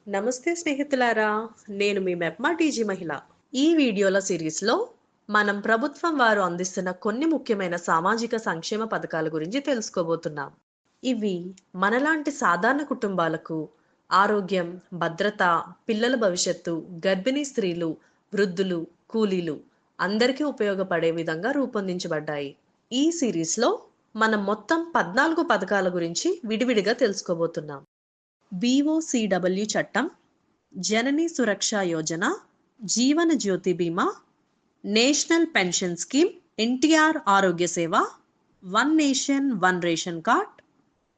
నమస్తే స్నేహితులారా, నేను మీ మెప్మా టీజీ మహిళ. ఈ వీడియోల సిరీస్లో మనం ప్రభుత్వం వారు అందిస్తున్న కొన్ని ముఖ్యమైన సామాజిక సంక్షేమ పథకాల గురించి తెలుసుకోబోతున్నాం. ఇవి మనలాంటి సాధారణ కుటుంబాలకు ఆరోగ్యం, భద్రత, పిల్లల భవిష్యత్తు, గర్భిణీ స్త్రీలు, వృద్ధులు, కూలీలు అందరికీ ఉపయోగపడే విధంగా రూపొందించబడ్డాయి. ఈ సిరీస్లో మనం మొత్తం 14 పథకాల గురించి విడివిడిగా తెలుసుకోబోతున్నాం. బీఓసీడబ్ల్యూ చట్టం, జనని సురక్ష యోజన, జీవన జ్యోతి బీమా, national pension scheme, NTR Arogya Seva, one nation one ration card,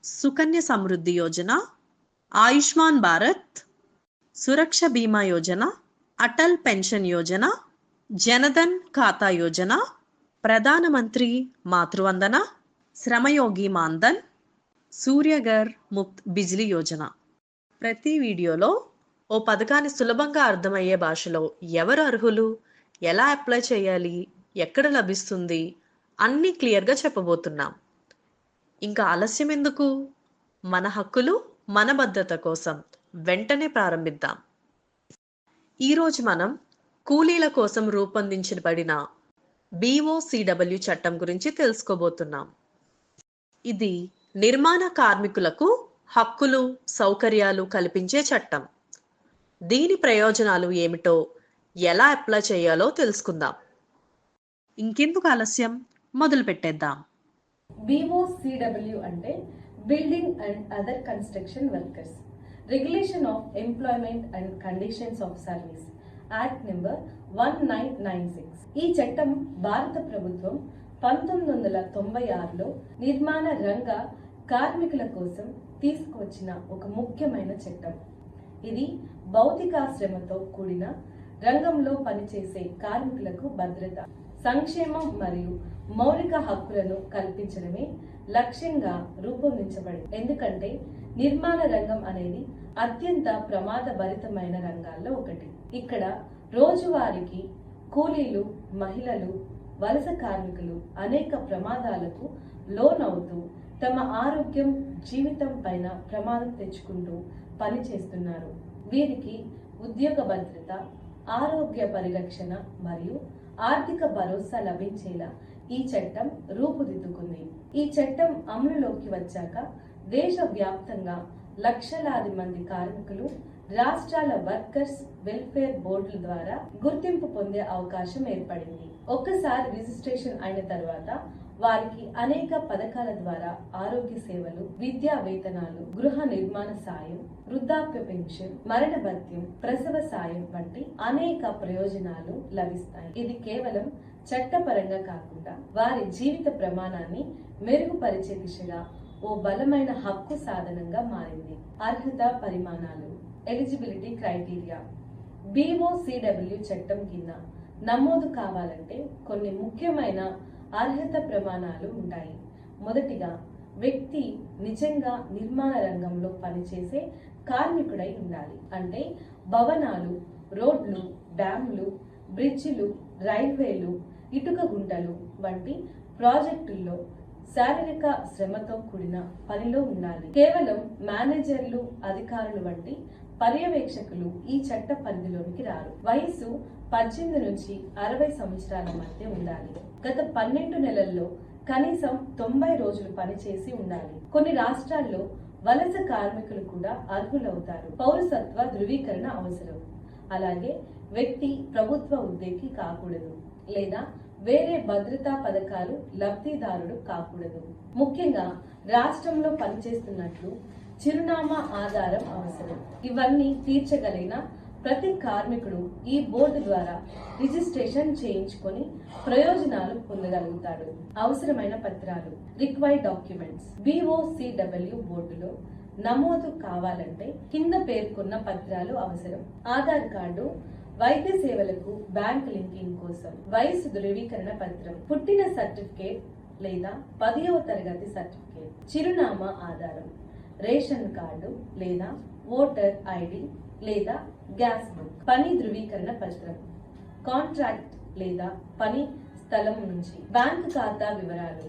Sukanya Samriddhi Yojana, Ayushman Bharat, Suraksha Bima Yojana, Atal pension Yojana, Jan Dhan Khata Yojana, ప్రధానమంత్రి మాతృవందన, శ్రమయోగి మాన్ధన్, సూర్యఘర్ ముఫ్త్ బిజ్లీ యోజన. ప్రతి వీడియోలో ఓ పథకాన్ని సులభంగా అర్థమయ్యే భాషలో ఎవరు అర్హులు, ఎలా అప్లై చేయాలి, ఎక్కడ లభిస్తుంది అన్నీ క్లియర్గా చెప్పబోతున్నాం. ఇంకా ఆలస్యం ఎందుకు? మన హక్కులు, మన భద్రత కోసం వెంటనే ప్రారంభిద్దాం. ఈరోజు మనం కూలీల కోసం రూపొందించబడిన బీఓసీడబ్ల్యూ చట్టం గురించి తెలుసుకోబోతున్నాం. ఇది నిర్మాణ కార్మికులకు హక్కులు, సౌకర్యాలు కల్పించే చట్టం. దీని ప్రయోజనాలు ఏమిటో, ఎలా అప్లై చేయాలో తెలుసుకుందాం. ఇంకెందుకు ఆలస్యం, మొదలు పెట్టేద్దాం. BOCW అంటే building and other construction workers, regulation of employment and conditions of service, act number 1996. ఈ చట్టం భారత ప్రభుత్వం 1996లో నిర్మాణ రంగ కార్మికుల కోసం తీసుకువచ్చిన ఒక ముఖ్యమైన చట్టం. ఇది భౌతిక శ్రమతో కూడిన రంగంలో పనిచేసే కార్మికులకు భద్రత, సంక్షేమం మరియు మౌలిక హక్కులను కల్పించడమే లక్ష్యంగా రూపొందించబడింది. ఎందుకంటే నిర్మాణ రంగం అనేది అత్యంత ప్రమాదభరితమైన రంగాల్లో ఒకటి. ఇక్కడ రోజువారీకి కూలీలు, మహిళలు, వలస కార్మికులు అనేక ప్రమాదాలకు లోనవుతూ తమ ఆరోగ్యం, జీవితం పైన ప్రమాదం తెచ్చుకుంటూ పనిచేస్తున్నారు. వీరికి ఉద్యోగ భద్రత, ఆరోగ్య పరిరక్షణ మరియు ఆర్థిక భరోసా లభించేలా ఈ చట్టం రూపుదిద్దుకుంది. ఈ చట్టం అమలులోకి వచ్చాక దేశవ్యాప్తంగా లక్షలాది మంది కార్మికులు రాష్ట్రాల వర్కర్స్ వెల్ఫేర్ బోర్డుల ద్వారా గుర్తింపు పొందే అవకాశం ఏర్పడింది. ఒక్కసారి రిజిస్ట్రేషన్ అయిన తర్వాత వారికి అనేక పథకాల ద్వారా ఆరోగ్య సేవలు, విద్యా వేతనాలు, గృహ నిర్మాణ సాయం, వృద్ధాప్య పెన్షన్, మరణ భత్యం, ప్రసవ సాయం వంటి అనేక ప్రయోజనాలు లభిస్తాయి. ఇది కేవలం చట్టపరంగా కాకుండా వారి జీవిత ప్రమాణాన్ని మెరుగుపరిచే దిశగా ఓ బలమైన హక్కు సాధనంగా మారింది. అర్హత పరిమాణాలు, ఎలిజిబిలిటీ క్రైటీరియా. BOCW చట్టం కింద నమోదు కావాలంటే కొన్ని ముఖ్యమైన అర్హత ప్రమాణాలు ఉంటాయి. మొదటిగా, వ్యక్తి నిజంగా నిర్మాణ రంగంలో పనిచేసే కార్మికుడై ఉండాలి. అంటే భవనాలు, రోడ్లు, డ్యామ్లు, బ్రిడ్జిలు, రైల్వేలు, ఇటుక గుంటలు వంటి ప్రాజెక్టుల్లో శారీరక శ్రమతో కూడిన పనిలో ఉండాలి. కేవలం మేనేజర్లు, అధికారులు వంటి పర్యవేక్షకులు ఈ చట్ట పరిధిలోనికి రారు. వయసు 18 నుంచి 60 సంవత్సరాల మధ్య ఉండాలి. గత 12 నెలల్లో కనీసం 90 రోజులు పనిచేసి ఉండాలి. కొన్ని రాష్ట్రాల్లో వలస కార్మికులు కూడా అర్హులవుతారు. పౌరసత్వ ధృవీకరణ అవసరం. అలాగే వ్యక్తి ప్రభుత్వ ఉద్యోగి కాకూడదు లేదా వేరే భద్రతా పథకాలు లబ్ధిదారుడు కాకూడదు. ముఖ్యంగా రాష్ట్రంలో పనిచేస్తున్నట్లు చిరునామా ఆధారం అవసరం. ఇవన్నీ తీర్చగలిగిన ప్రతి కార్మికుడు ఈ బోర్డు ద్వారా రిజిస్ట్రేషన్ చేయించుకొని ప్రయోజనాలు పొందగలుగుతాడు. అవసరమైన పత్రాలు, రిక్వైర్డ్ డాక్యుమెంట్స్. BOCW బోర్డులో నమోదు కావాలంటే కింద పేర్కొన్న పత్రాలు అవసరం. ఆధార్ కార్డు, వైద్య సేవలకు బ్యాంక్ లింకింగ్ కోసం వయసు ధృవీకరణ పత్రం, పుట్టిన సర్టిఫికేట్ లేదా 10వ తరగతి సర్టిఫికేట్, చిరునామా ఆధారం, రేషన్ కార్డు లేదా ఓటర్ ఐడి లేదా గ్యాస్ బుక్, పని ధృవీకరణ పత్రం, కాంట్రాక్ట్ లేదా పని స్థలం నుంచి బ్యాంక్ ఖాతా వివరాలు,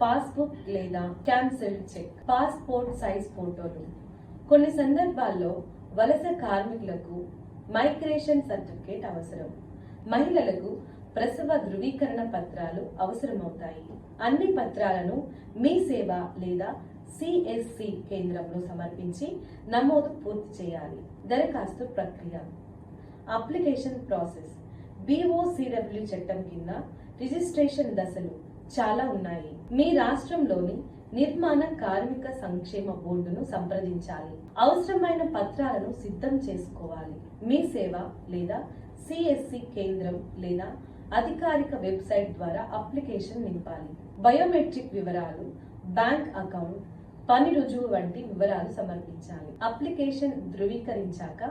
పాస్బుక్ లేదా క్యాన్సిల్ చెక్, పాస్పోర్ట్ సైజ్ ఫోటోలు, కొన్ని సందర్భాల్లో వలస కార్మికులకు మైగ్రేషన్ సర్టిఫికేట్ అవసరం. మహిళలకు ప్రసవ ధృవీకరణ పత్రాలు అవసరమవుతాయి. అన్ని పత్రాలను మీ సేవ లేదా సిఎస్సి కేంద్రంలో సమర్పించి నమోదు పూర్తి చేయాలి. దరఖాస్తు ప్రక్రియ. Application process. BOCW చట్టం కింద రిజిస్ట్రేషన్ దశలు చాలా ఉన్నాయి. మీ రాష్ట్రంలోని నిర్మాణ కార్మిక సంక్షేమ బోర్డును సంప్రదించాలి. అవసరమైన పత్రాలను సిద్ధం చేసుకోవాలి. మీ సేవ లేదా సిఎస్సి కేంద్రం లేదా అధికారిక వెబ్సైట్ ద్వారా అప్లికేషన్ నింపాలి. బయోమెట్రిక్ వివరాలు, బ్యాంక్ అకౌంట్, పని రుజువు వంటి వివరాలు సమర్పించాలి. అప్లికేషన్ ధృవీకరించాక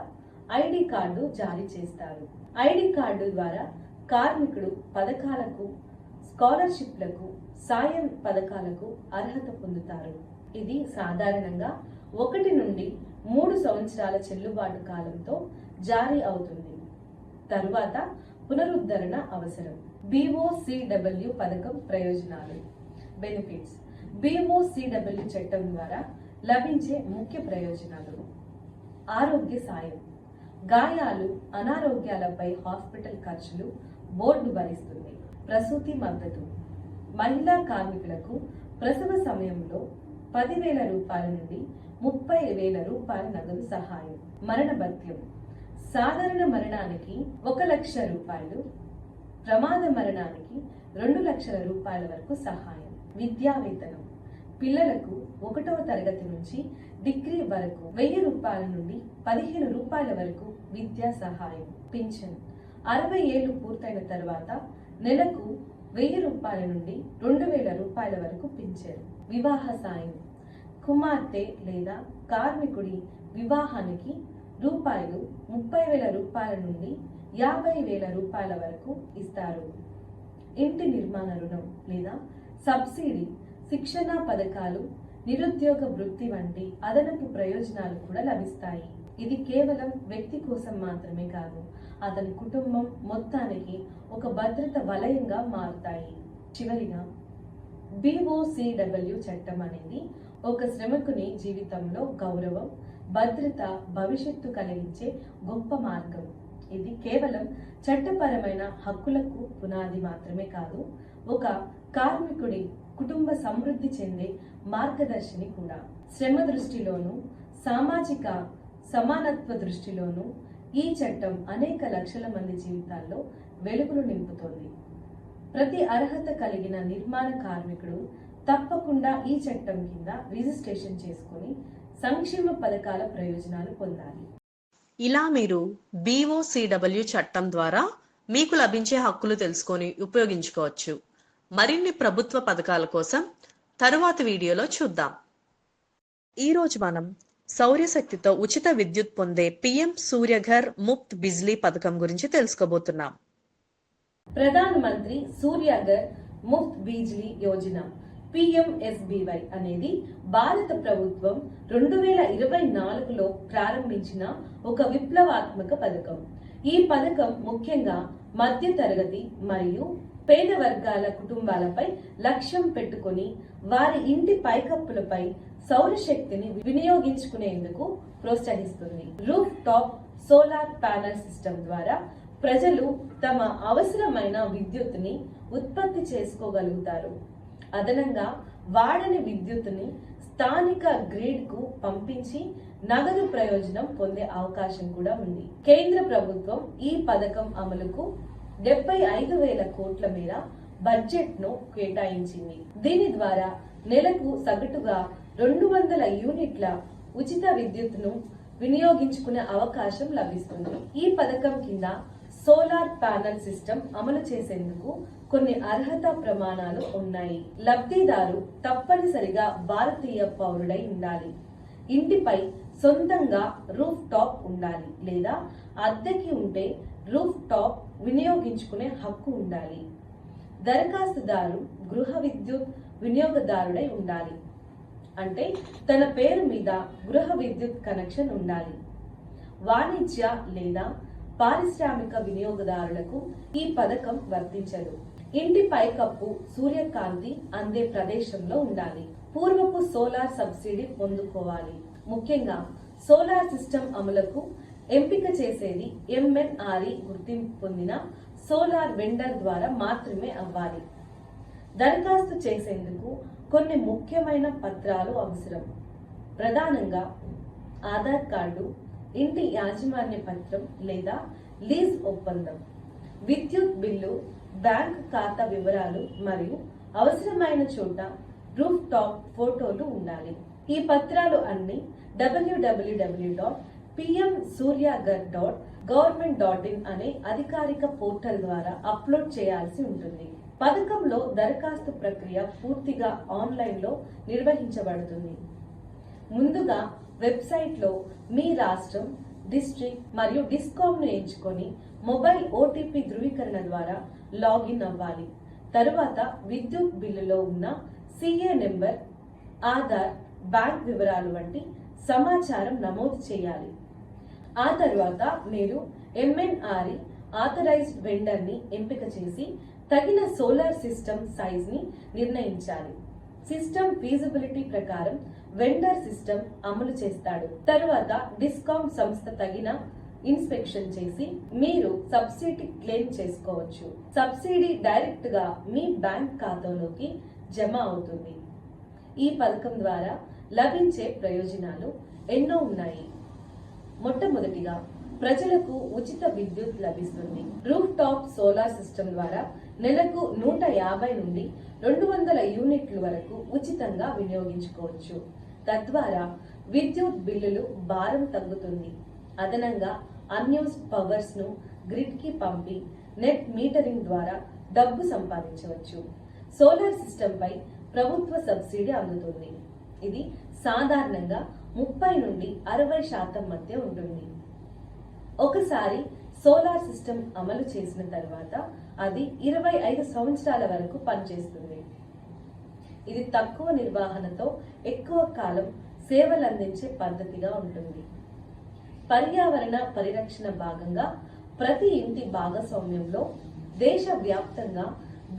ఐడి కార్డు జారీ చేస్తారు. ఐడి కార్డు ద్వారా కార్మికుడు పథకాలకు, స్కాలర్షిప్లకు, సాయం పథకాలకు అర్హత పొందుతారు. ఇది సాధారణంగా 1 నుండి 3 సంవత్సరాల చెల్లుబాటు కాలంతో జారీ అవుతుంది. తరువాత పునరుద్ధరణ అవసరం. BOCW పథకం ప్రయోజనాలు. బెనిఫిట్స్. BOCW చట్టం ద్వారా లభించే ముఖ్య ప్రయోజనాలు: ఆరోగ్య సాయం, గాయాలు, అనారోగ్యాలపై హాస్పిటల్ ఖర్చులు బోర్డు భరిస్తుంది. ప్రసూతి మద్దతు, మహిళా కార్మికులకు ప్రసవ సమయంలో 10,000 రూపాయల నుండి 30,000 రూపాయల నగదు సహాయం. మరణ భత్యం, సాధారణ మరణానికి 1,00,000 రూపాయలు, ప్రమాద మరణానికి 2,00,000 రూపాయల వరకు సహాయం. విద్యా వేతనం, పిల్లలకు 1వ తరగతి నుంచి డిగ్రీ వరకు 1,000 రూపాయల నుండి 15 రూపాయల వరకు విద్యా సహాయం. పింఛన్, 60 ఏళ్లు పూర్తయిన తర్వాత నెలకు 1,000 రూపాయల నుండి 2,000 రూపాయల వరకు పింఛన్. వివాహ సాయం, కుమార్తె లేదా కార్మికుడి వివాహానికి రూపాయలు 30,000 రూపాయల నుండి 50,000 రూపాయల వరకు ఇస్తారు. ఇంటి నిర్మాణ రుణం లేదా సబ్సిడీ, శిక్షణా పథకాలు, నిరుద్యోగ వృత్తి వంటి అదనపు ప్రయోజనాలు కూడా లభిస్తాయి. ఇది కేవలం వ్యక్తి కోసం మాత్రమే కాదు, అతని కుటుంబం మొత్తానికి ఒక భద్రత వలయంగా మారుతాయి. చివరిగా, BOCW చట్టం అనేది ఒక శ్రమికుని జీవితంలో గౌరవం, భద్రత, భవిష్యత్తు కలిగించే గొప్ప మార్గం. ఇది కేవలం చట్టపరమైన హక్కులకు పునాది మాత్రమే కాదు, ఒక కార్మికుడి కుటుంబ సమృద్ధి చెందే మార్గదర్శిని కూడా. శ్రమ దృష్టిలోనూ, సామాజిక సమానత్వ దృష్టిలోనూ ఈ చట్టం అనేక లక్షల మంది జీవితాల్లో వెలుగును నింపుతోంది. ప్రతి అర్హత కలిగిన నిర్మాణ కార్మికుడు తప్పకుండా ఈ చట్టం కింద రిజిస్ట్రేషన్ చేసుకుని సంక్షేమ పథకాల ప్రయోజనాలు పొందాలి. ఇలా మీరు BOCW చట్టం ద్వారా మీకు లభించే హక్కులు తెలుసుకొని ఉపయోగించుకోవచ్చు. మరిన్ని ప్రభుత్వ పథకాల కోసం తరువాతి వీడియోలో చూద్దాం. ఈరోజు మనం సౌరశక్తితో ఉచిత విద్యుత్ పొందే PM సూర్యఘర్ ముఫ్త్ బిజ్లీ పథకం గురించి తెలుసుకోబోతున్నాం. ప్రధాన మంత్రి సూర్యఘర్ ముఫ్త్ బిజ్లీ యోజన PMSBY అనేది భారత ప్రభుత్వం 2024లో ప్రారంభించిన ఒక విప్లవాత్మక పథకం. ఈ పథకం ముఖ్యంగా మధ్య తరగతి మరియు పేద వర్గాల కుటుంబాలపై లక్ష్యం పెట్టుకొని వారి ఇంటి పైకప్పులపై సౌరశక్తిని వినియోగించుకునేందుకు ప్రోత్సహిస్తుంది. Roof top solar panel system ద్వారా ప్రజలు తమ అవసరమైన విద్యుత్తుని ఉత్పత్తి చేసుకోగలుగుతారు. అదనంగా వాడని విద్యుత్తుని స్థానిక గ్రిడ్ కు పంపించి నగదు ప్రయోజనం పొందే అవకాశం కూడా ఉంది. కేంద్ర ప్రభుత్వం ఈ పథకం అమలుకు 75,000 కోట్ల మేర బడ్జెట్ ను కేటాయించింది. దీని ద్వారా నెలకు సగటుగా 200 యూనిట్ల ఉచిత విద్యుత్తును వినియోగించుకునే అవకాశం లభిస్తుంది. ఈ పథకం కింద సోలార్ ప్యానెల్ సిస్టమ్ అమలు చేసేందుకు కొన్ని అర్హత ప్రమాణాలు ఉన్నాయి. లబ్ధిదారు తప్పనిసరిగా భారతీయ పౌరుడై ఉండాలి. ఇంటిపై సొంతంగా రూఫ్ టాప్ ఉండాలి లేదా అద్దెకి ఉంటే రూఫ్ టాప్ వినియోగించుకునే హక్కు ఉండాలి. దరఖాస్తుదారు గృహ విద్యుత్ వినియోగదారుడై ఉండాలి. అంటే తన పేరు మీద గృహ విద్యుత్ కనెక్షన్ ఉండాలి. వాణిజ్య లేదా పారిశ్రామిక వినియోగదారులకు ఈ పథకం వర్తించదు. ఇంటి పైకప్పు సూర్యకాంతి అందే ప్రదేశంలో ఉండాలి. పూర్వపు సోలార్ సబ్సిడీ పొందుకోవాలి. ముఖ్యంగా సోలార్ సిస్టమ్ అమలుకు ఎంపిక చేసేది MNRE గుర్తింపు పొందిన సోలార్ వెండర్ ద్వారా మాత్రమే అవ్వాలి. దరఖాస్తు చేసేందుకు కొన్ని ముఖ్యమైన పత్రాలు అవసరం. ప్రధానంగా ఆధార్ కార్డు, ఇంటి యాజమాన్య పత్రం లేదా లీజ్ ఒప్పందం, విద్యుత్ బిల్లు, బ్యాంక్ ఖాతా వివరాలు మరియు అవసరమైన చోట రూఫ్ టాప్ ఫోటోలు ఉండాలి. ఈ పత్రాలు అన్ని www.pmsuryagar.government.in అనే అధికారిక పోర్టల్ ద్వారా అప్లోడ్ చేయాల్సి ఉంటుంది. పథకంలో దరఖాస్తు ప్రక్రియ పూర్తిగా ఆన్లైన్లో నిర్వహించబడుతుంది. ముందుగా వెబ్సైట్లో మీ రాష్ట్రం, డిస్ట్రిక్ట్ మరియు డిస్కామ్ను ఎంచుకొని మొబైల్ OTP ధృవీకరణ ద్వారా లాగిన్ అవ్వాలి. తరువాత విద్యుత్ బిల్లులో ఉన్న CA నెంబర్, ఆధార్, బ్యాంక్ వివరాలు వంటి సమాచారం నమోదు చేయాలి. ఆ తర్వాత మీరు MNRE ఆథరైజ్డ్ వెండర్ ని ఎంపిక చేసి తగిన సోలార్ సిస్టమ్ సైజ్ ని నిర్ణయించాలి. సిస్టమ్ ఫీజిబిలిటీ ప్రకారం వెండర్ సిస్టమ్ అమలు చేస్తాడు. తరువాత డిస్కామ్ సంస్థ తగిన ఇన్స్పెక్షన్ చేసి మీరు సబ్సిడీ క్లెయిమ్ చేసుకోవచ్చు. సబ్సిడీ డైరెక్ట్ గా మీ బ్యాంక్ ఖాతాలోకి జమ అవుతుంది. ఈ పథకం ద్వారా లభించే ప్రయోజనాలు ఎన్నో ఉన్నాయి. మొట్టమొదటిగా ప్రజలకు ఉచిత విద్యుత్ లభిస్తుంది. రూఫ్ టాప్ సోలార్ సిస్టమ్ ద్వారా నెలకు 150 నుండి 200 యూనిట్ల వరకు ఉచితంగా వినియోగించుకోవచ్చు. తద్వారా విద్యుత్ బిల్లులు భారం తగ్గుతుంది. అదనంగా అన్యూస్డ్ పవర్స్ ను గ్రిడ్ కి పంపి నెట్ మీటరింగ్ ద్వారా డబ్బు సంపాదించవచ్చు. సోలార్ సిస్టమ్ పై ప్రభుత్వ సబ్సిడీ అందుతుంది. ఇది సాధారణంగా 30 నుండి 60% మధ్య ఉంటుంది. ఒకసారి సోలార్ సిస్టమ్ అమలు చేసిన తర్వాత అది 25 సంవత్సరాల వరకు పనిచేస్తుంది. ఇది తక్కువ నిర్వహణతో ఎక్కువ కాలం సేవలందించే పద్ధతిగా ఉంటుంది. పర్యావరణ పరిరక్షణ భాగంగా ప్రతి ఇంటి భాగస్వామ్యంలో దేశవ్యాప్తంగా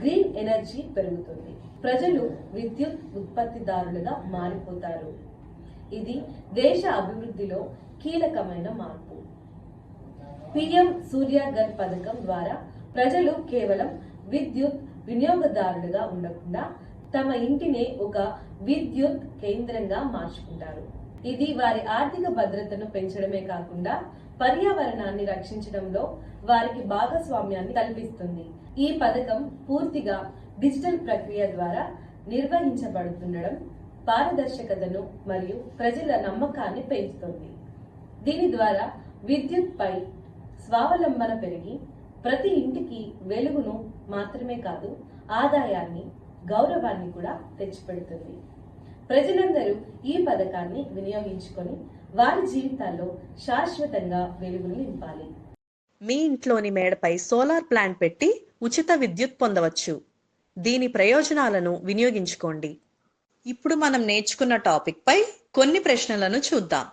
గ్రీన్ ఎనర్జీ పెరుగుతుంది. ప్రజలు విద్యుత్ ఉత్పత్తిదారులుగా మారిపోతారు. ఇది దేశ అభివృద్ధిలో కీలకమైన మార్పు. PM సూర్యాగర్ పథకం ద్వారా ప్రజలు కేవలం విద్యుత్ వినియోగదారులుగా ఉండకుండా తమ ఇంటినే ఒక విద్యుత్ కేంద్రంగా మార్చుకుంటారు. ఇది వారి ఆర్థిక భద్రతను పెంచడమే కాకుండా పర్యావరణాన్ని రక్షించడంలో వారికి భాగస్వామ్యాన్ని కల్పిస్తుంది. ఈ పథకం పూర్తిగా డిజిటల్ ప్రక్రియ ద్వారా నిర్వహించబడుతుండడం పారదర్శకతను మరియు ప్రజల నమ్మకాన్ని పెంచుతుంది. దీని ద్వారా విద్యుత్ పై స్వావలంబన పెరిగి ప్రతి ఇంటికి వెలుగును మాత్రమే కాదు ఆదాయాన్ని, గౌరవాన్ని కూడా తెచ్చిపెడుతుంది. ప్రజలందరూ ఈ పథకాన్ని వినియోగించుకొని వారి జీవితాల్లో శాశ్వతంగా వెలుగును నింపాలి. మీ ఇంట్లోని మేడపై సోలార్ ప్లాంట్ పెట్టి ఉచిత విద్యుత్ పొందవచ్చు. దీని ప్రయోజనాలను వినియోగించుకోండి. ఇప్పుడు మనం నేర్చుకున్న టాపిక్ పై కొన్ని ప్రశ్నలను చూద్దాం.